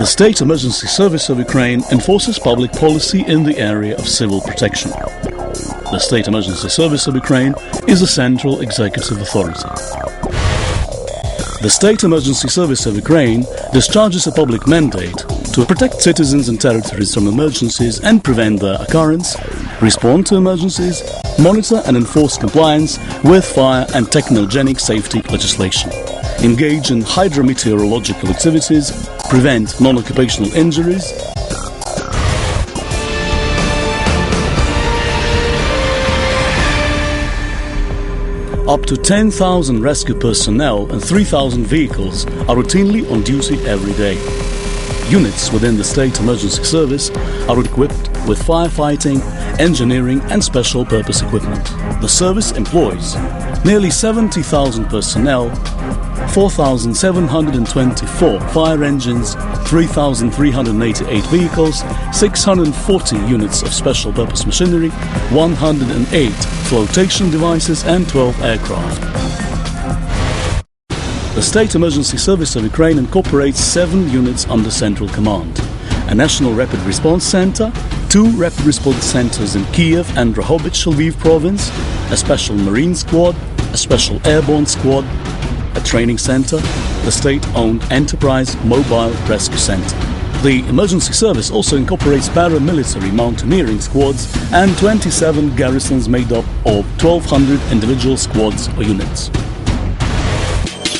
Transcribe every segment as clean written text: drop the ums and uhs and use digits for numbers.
State Emergency Service of Ukraine enforces public policy in the area of civil protection. The State Emergency Service of Ukraine is a central executive authority. The State Emergency Service of Ukraine discharges a public mandate to protect citizens and territories from emergencies and prevent their occurrence, respond to emergencies, monitor and enforce compliance with fire and technogenic safety legislation, engage in hydrometeorological activities, prevent non-occupational injuries, up to 10,000 rescue personnel and 3,000 vehicles are routinely on duty every day. Units within the State Emergency Service are equipped with firefighting, engineering and special purpose equipment. The service employs nearly 70,000 personnel, 4,724 fire engines, 3,388 vehicles, 640 units of special purpose machinery, 108 flotation devices and 12 aircraft. The State Emergency Service of Ukraine incorporates 7 units under central command: a National Rapid Response Center, 2 Rapid Response Centers in Kiev and Drohobych Lviv province, a Special Marine Squad, a Special Airborne Squad, a training center, the state-owned Enterprise Mobile Rescue Center. The emergency service also incorporates paramilitary mountaineering squads and 27 garrisons made up of 1,200 individual squads or units.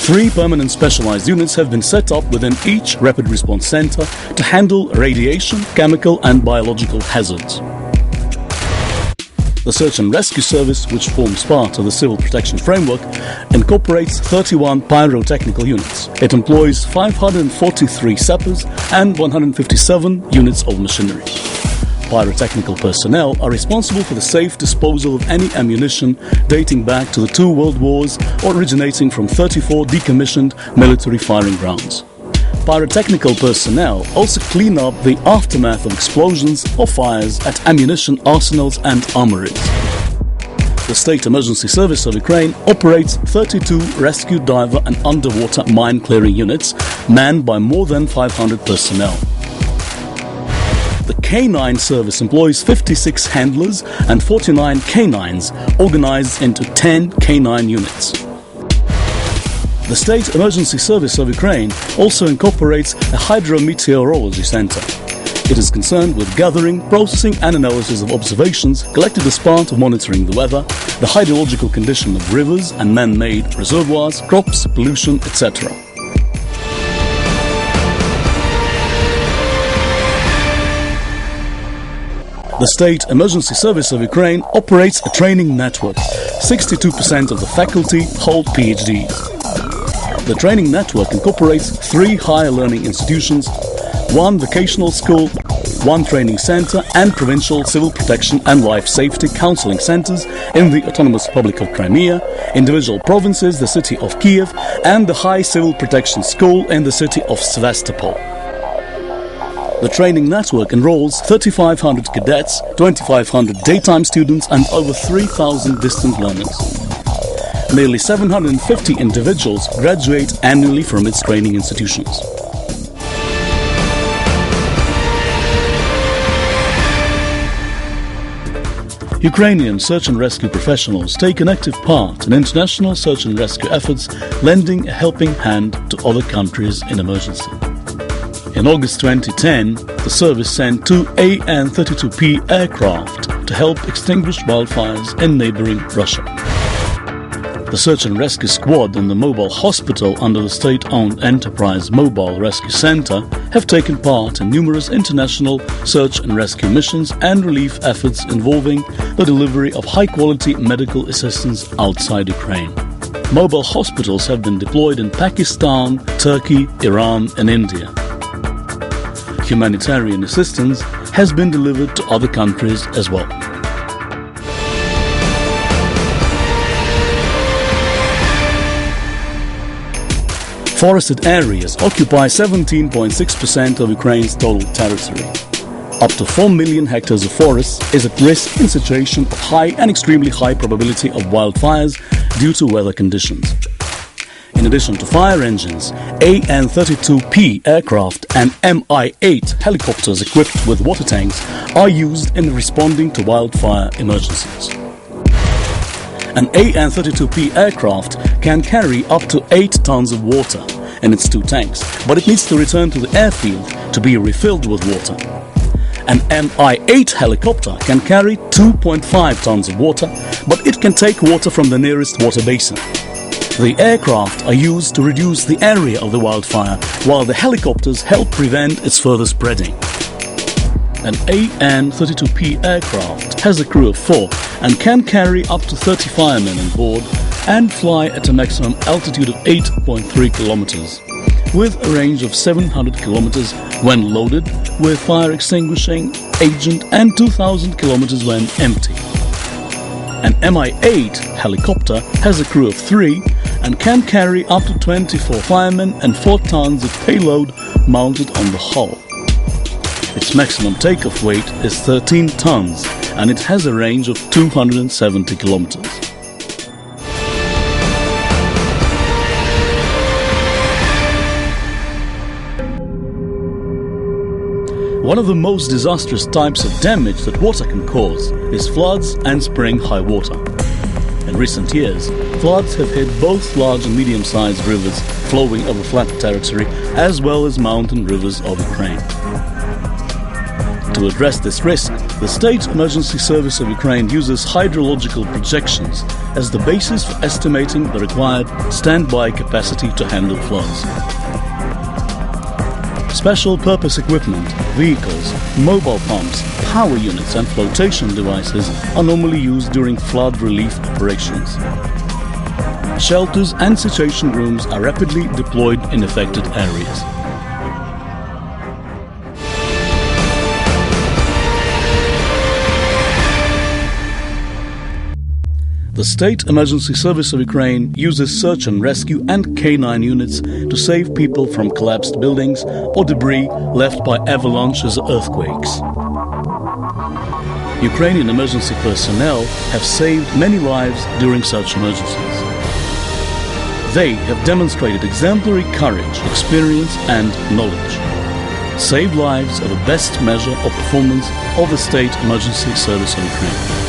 3 permanent specialized units have been set up within each rapid response center to handle radiation, chemical and biological hazards. The Search and Rescue Service, which forms part of the Civil Protection Framework, incorporates 31 pyrotechnical units. It employs 543 sappers and 157 units of machinery. Pyrotechnical personnel are responsible for the safe disposal of any ammunition dating back to the 2 world wars or originating from 34 decommissioned military firing grounds. Pyrotechnical personnel also clean up the aftermath of explosions or fires at ammunition arsenals and armories. The State Emergency Service of Ukraine operates 32 rescue diver and underwater mine clearing units manned by more than 500 personnel. The K9 service employs 56 handlers and 49 K9s organized into 10 K9 units. The State Emergency Service of Ukraine also incorporates a hydrometeorology center. It is concerned with gathering, processing and analysis of observations collected as part of monitoring the weather, the hydrological condition of rivers and man-made reservoirs, crops, pollution, etc. The State Emergency Service of Ukraine operates a training network. 62% of the faculty hold PhDs. The training network incorporates 3 higher learning institutions, 1 vocational school, 1 training center and provincial civil protection and life safety counseling centers in the Autonomous Republic of Crimea, individual provinces, the city of Kiev and the High Civil Protection School in the city of Sevastopol. The training network enrolls 3,500 cadets, 2,500 daytime students and over 3,000 distant learners. Nearly 750 individuals graduate annually from its training institutions. Ukrainian search and rescue professionals take an active part in international search and rescue efforts, lending a helping hand to other countries in emergency. In August 2010, the service sent 2 AN-32P aircraft to help extinguish wildfires in neighboring Russia. The Search and Rescue Squad and the Mobile Hospital under the state-owned Enterprise Mobile Rescue Center have taken part in numerous international search and rescue missions and relief efforts involving the delivery of high-quality medical assistance outside Ukraine. Mobile hospitals have been deployed in Pakistan, Turkey, Iran and India. Humanitarian assistance has been delivered to other countries as well. Forested areas occupy 17.6% of Ukraine's total territory. Up to 4 million hectares of forest is at risk in situation of high and extremely high probability of wildfires due to weather conditions. In addition to fire engines, AN-32P aircraft and Mi-8 helicopters equipped with water tanks are used in responding to wildfire emergencies. An AN-32P aircraft can carry up to 8 tons of water in its 2 tanks, but it needs to return to the airfield to be refilled with water. An Mi-8 helicopter can carry 2.5 tons of water, but it can take water from the nearest water basin. The aircraft are used to reduce the area of the wildfire, while the helicopters help prevent its further spreading. An AN-32P aircraft has a crew of 4 and can carry up to 30 firemen on board and fly at a maximum altitude of 8.3 kilometers, with a range of 700 kilometers when loaded with fire extinguishing agent and 2,000 kilometers when empty. An Mi-8 helicopter has a crew of 3 and can carry up to 24 firemen and 4 tons of payload mounted on the hull. Its maximum takeoff weight is 13 tons and it has a range of 270 kilometers. One of the most disastrous types of damage that water can cause is floods and spring high water. In recent years, floods have hit both large and medium-sized rivers flowing over flat territory as well as mountain rivers of Ukraine. To address this risk, the State Emergency Service of Ukraine uses hydrological projections as the basis for estimating the required standby capacity to handle floods. Special purpose equipment, vehicles, mobile pumps, power units and flotation devices are normally used during flood relief operations. Shelters and situation rooms are rapidly deployed in affected areas. The State Emergency Service of Ukraine uses search and rescue and K9 units to save people from collapsed buildings or debris left by avalanches or earthquakes. Ukrainian emergency personnel have saved many lives during such emergencies. They have demonstrated exemplary courage, experience and knowledge. Saved lives are the best measure of performance of the State Emergency Service of Ukraine.